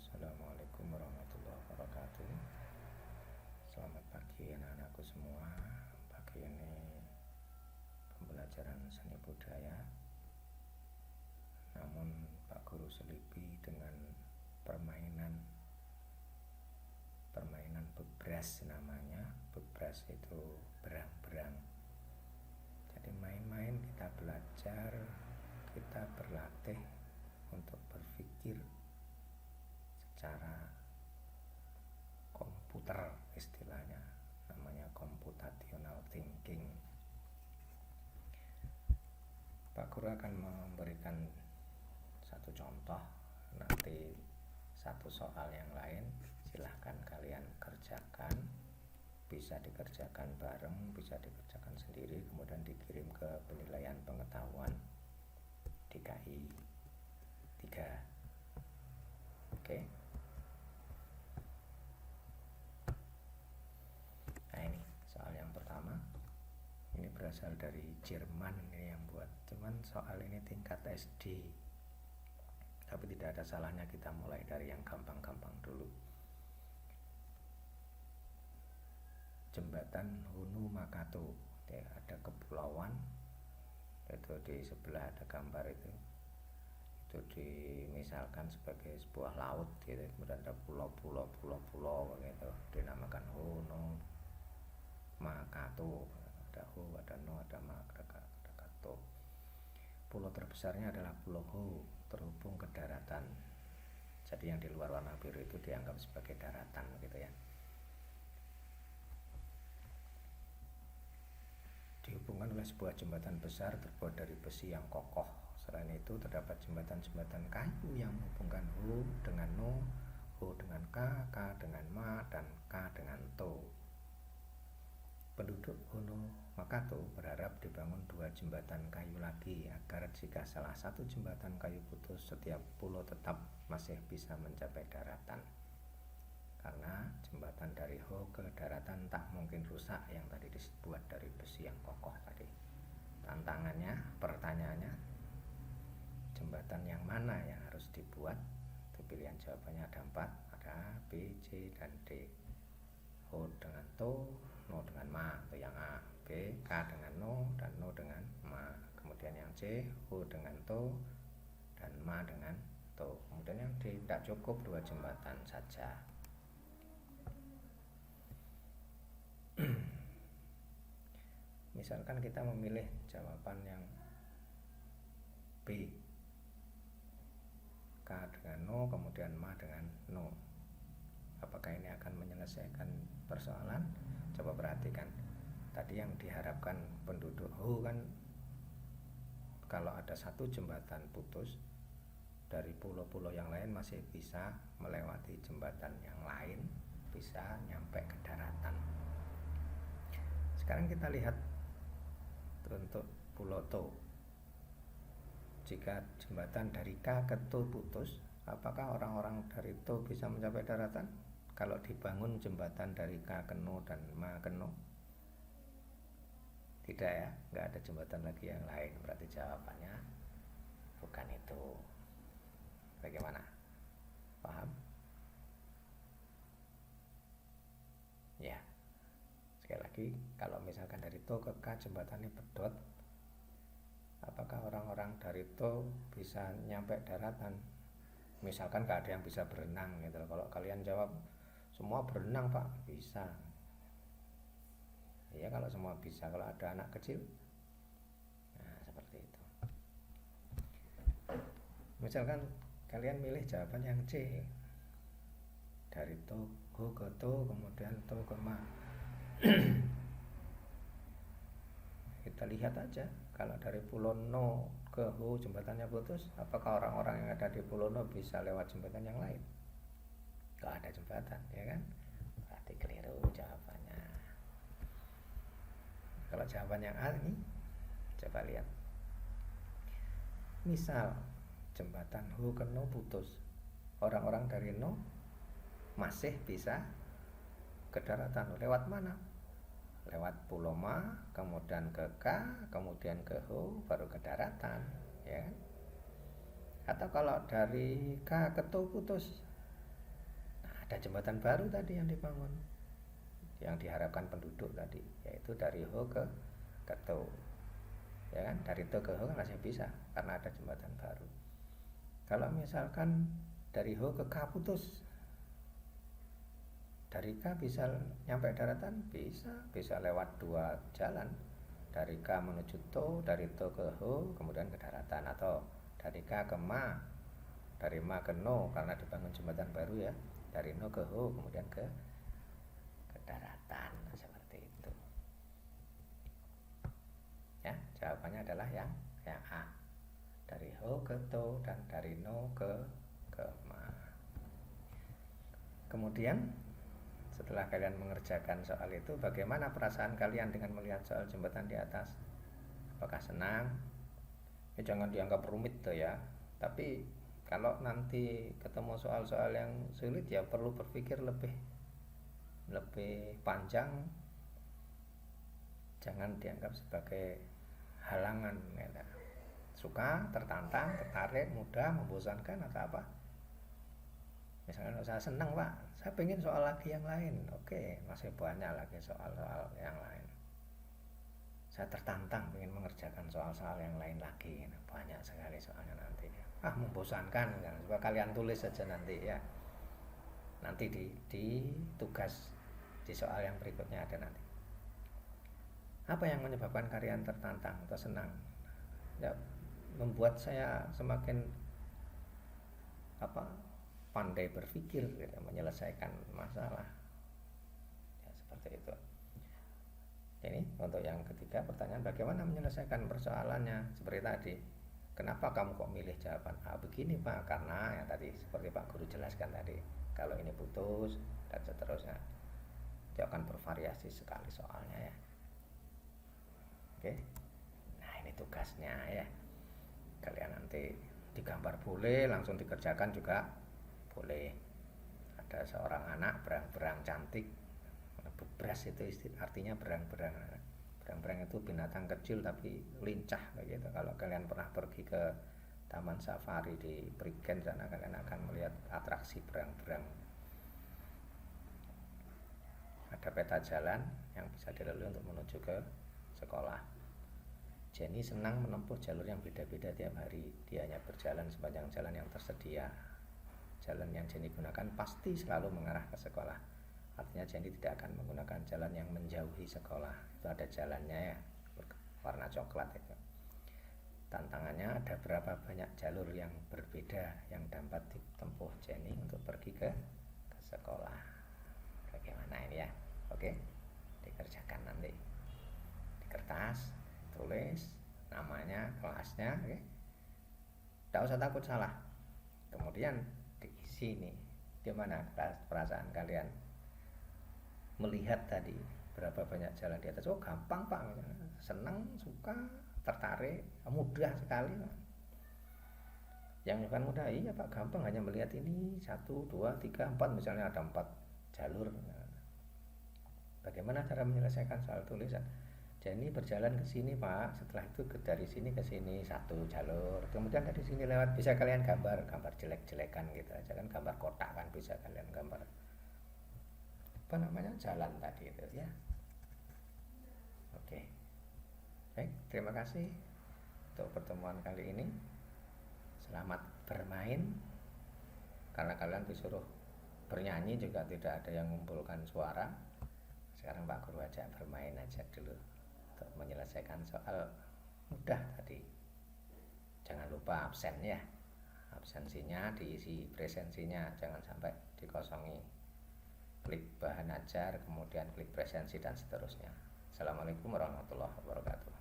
Assalamualaikum warahmatullahi wabarakatuh. Selamat pagi anak-anakku semua. Pagi ini pembelajaran seni budaya. Namun Pak Guru selipi dengan permainan bebras namanya. Bebras itu berang-berang. Jadi main-main kita belajar, kita berlatih untuk berpikir secara komputer, istilahnya namanya computational thinking. Pak Guru akan memberikan satu contoh, nanti satu soal yang lain silahkan kalian kerjakan, bisa dikerjakan bareng, bisa dikerjakan sendiri, kemudian dikirim ke penilaian pengetahuan DKI 3. Oke. Nah, ini soal yang pertama. Ini berasal dari Jerman, ini yang buat. Cuman soal ini tingkat SD. Tapi tidak ada salahnya kita mulai dari yang gampang-gampang dulu. Jembatan Hunu Makato. Ya, ada kepulauan. Itu di sebelah ada gambar itu. Itu dimisalkan sebagai sebuah laut gitu. Kemudian ada pulau-pulau gitu. Dinamakan Hunu Makato. Ada Ho, ada No, ada Ma, ada Kato. Pulau terbesarnya adalah Pulau Ho, terhubung ke daratan. Jadi yang di luar warna biru itu dianggap sebagai daratan gitu ya. Dihubungkan oleh sebuah jembatan besar terbuat dari besi yang kokoh. Selain itu terdapat jembatan-jembatan kayu yang menghubungkan Ho dengan No, Ho dengan K dengan Ma, dan K dengan To. Penduduk Hunu Makato berharap dibangun 2 jembatan kayu lagi agar jika salah satu jembatan kayu putus, setiap pulau tetap masih bisa mencapai daratan. Karena jembatan dari Ho ke daratan tak mungkin rusak yang tadi dibuat dari besi yang kokoh tadi. Pertanyaannya, jembatan yang mana yang harus dibuat? Itu pilihan jawabannya ada 4, ada A, B, C, dan D. Ho dengan To, No dengan Ma, itu yang A. B, K dengan No, dan No dengan Ma. Kemudian yang C, Ho dengan To, dan Ma dengan To. Kemudian yang D, tidak cukup 2 jembatan saja. Misalkan kita memilih jawaban yang B, K dengan No, kemudian Ma dengan No. Apakah ini akan menyelesaikan persoalan? Coba perhatikan. Tadi yang diharapkan penduduk Ho kan, kalau ada satu jembatan putus, dari pulau-pulau yang lain masih bisa melewati jembatan yang lain, bisa nyampe ke daratan. Sekarang kita lihat untuk Pulau To. Jika jembatan dari K ke To putus, apakah orang-orang dari To bisa mencapai daratan? Kalau dibangun jembatan dari K ke No dan Ma ke No? Tidak ya, nggak ada jembatan lagi yang lain. Berarti jawabannya bukan itu. Bagaimana? Paham? Ya. Sekali lagi, kalau misalkan dari To ke K jembatannya pedot, apakah orang-orang dari To bisa nyampe daratan? Misalkan nggak ada yang bisa berenang gitu. Kalau kalian jawab semua berenang Pak, bisa. Ya kalau semua bisa, kalau ada anak kecil, nah seperti itu. Misalkan kalian milih jawaban yang C, dari To, Ho ke To, kemudian To ke Ma. Kita lihat aja, kalau dari Pulau No ke Ho jembatannya putus, apakah orang-orang yang ada di Pulau No bisa lewat jembatan yang lain? Gak ada jembatan, ya kan? Berarti keliru jawabannya. Kalau jawaban yang A ini, coba lihat. Misal jembatan Ho ke No putus, orang-orang dari No masih bisa ke daratan. Lewat mana? Lewat Pulau Ma, kemudian ke K, kemudian ke Ho, baru ke daratan, ya. Atau kalau dari K ke To putus, ada jembatan baru tadi yang dibangun, yang diharapkan penduduk tadi, yaitu dari Ho ke To. Ya kan, dari To ke Ho kan masih bisa karena ada jembatan baru. Kalau misalkan dari Ho ke K putus, dari K bisa nyampe daratan, bisa lewat 2 jalan, dari K menuju To, dari To ke Ho, kemudian ke daratan, atau dari K ke Ma, dari Ma ke No karena dibangun jembatan baru ya, dari No ke Ho, kemudian ke daratan, seperti itu. Ya, jawabannya adalah yang A, dari Ho ke To dan dari No ke Ma. Kemudian setelah kalian mengerjakan soal itu, bagaimana perasaan kalian dengan melihat soal jembatan di atas? Apakah senang? Ya, jangan dianggap rumit tuh ya. Tapi kalau nanti ketemu soal-soal yang sulit ya perlu berpikir lebih panjang. Jangan dianggap sebagai halangan ya. Suka, tertantang, tertarik, mudah, membosankan atau apa? Misalnya saya senang Pak, saya pengen soal lagi yang lain. Oke, masih banyak lagi soal-soal yang lain. Saya tertantang pengen mengerjakan soal-soal yang lain lagi. Banyak sekali soalnya nanti. Membosankan, coba kalian tulis saja nanti ya. Nanti di tugas di soal yang berikutnya ada nanti. Apa yang menyebabkan kalian tertantang atau senang? Ya, membuat saya semakin pandai berpikir gitu, menyelesaikan masalah ya, seperti itu. Ini untuk yang ketiga, pertanyaan bagaimana menyelesaikan persoalannya. Seperti tadi, kenapa kamu kok milih jawaban A? Begini Pak, karena yang tadi seperti Pak Guru jelaskan tadi, kalau ini putus dan seterusnya. Itu akan bervariasi sekali soalnya ya. Oke, nah ini tugasnya ya. Kalian nanti digambar boleh, langsung dikerjakan juga boleh. Ada seorang anak berang-berang cantik. Bebras itu artinya berang-berang. Berang-berang itu binatang kecil tapi lincah begitu. Kalau kalian pernah pergi ke taman safari di Prigen sana, kalian akan melihat atraksi berang-berang. Ada peta jalan yang bisa dilalui untuk menuju ke sekolah. Jenny senang menempuh jalur yang beda-beda tiap hari. Dia hanya berjalan sepanjang jalan yang tersedia. Jalan yang Jenny gunakan pasti selalu mengarah ke sekolah. Artinya Jenny tidak akan menggunakan jalan yang menjauhi sekolah. Itu ada jalannya ya, warna coklat itu. Tantangannya, ada berapa banyak jalur yang berbeda yang dapat ditempuh Jenny untuk pergi ke sekolah. Bagaimana ini ya? Oke, dikerjakan nanti di kertas, tulis namanya, kelasnya, oke. Tidak usah takut salah. Kemudian diisi nih, gimana perasaan kalian melihat tadi berapa banyak jalan di atas? Oh gampang Pak, senang, suka, tertarik, mudah sekali Pak. Yang bukan mudah, iya Pak, gampang, hanya melihat ini 1, 2, 3, 4, misalnya ada 4 jalur. Bagaimana cara menyelesaikan soal tulisan? Jadi berjalan ke sini Pak, setelah itu dari sini ke sini 1 jalur, kemudian dari sini lewat, bisa kalian gambar jelek-jelekan gitu aja kan, gambar kotak kan bisa kalian gambar jalan tadi itu ya. Oke, baik, terima kasih untuk pertemuan kali ini. Selamat bermain. Karena kalian disuruh bernyanyi juga tidak ada yang mengumpulkan suara. Sekarang Pak Guru ajak bermain aja dulu untuk menyelesaikan soal mudah tadi. Jangan lupa absen ya, absensinya diisi, presensinya jangan sampai dikosongi. Klik bahan ajar, kemudian klik presensi dan seterusnya. Assalamualaikum warahmatullahi wabarakatuh.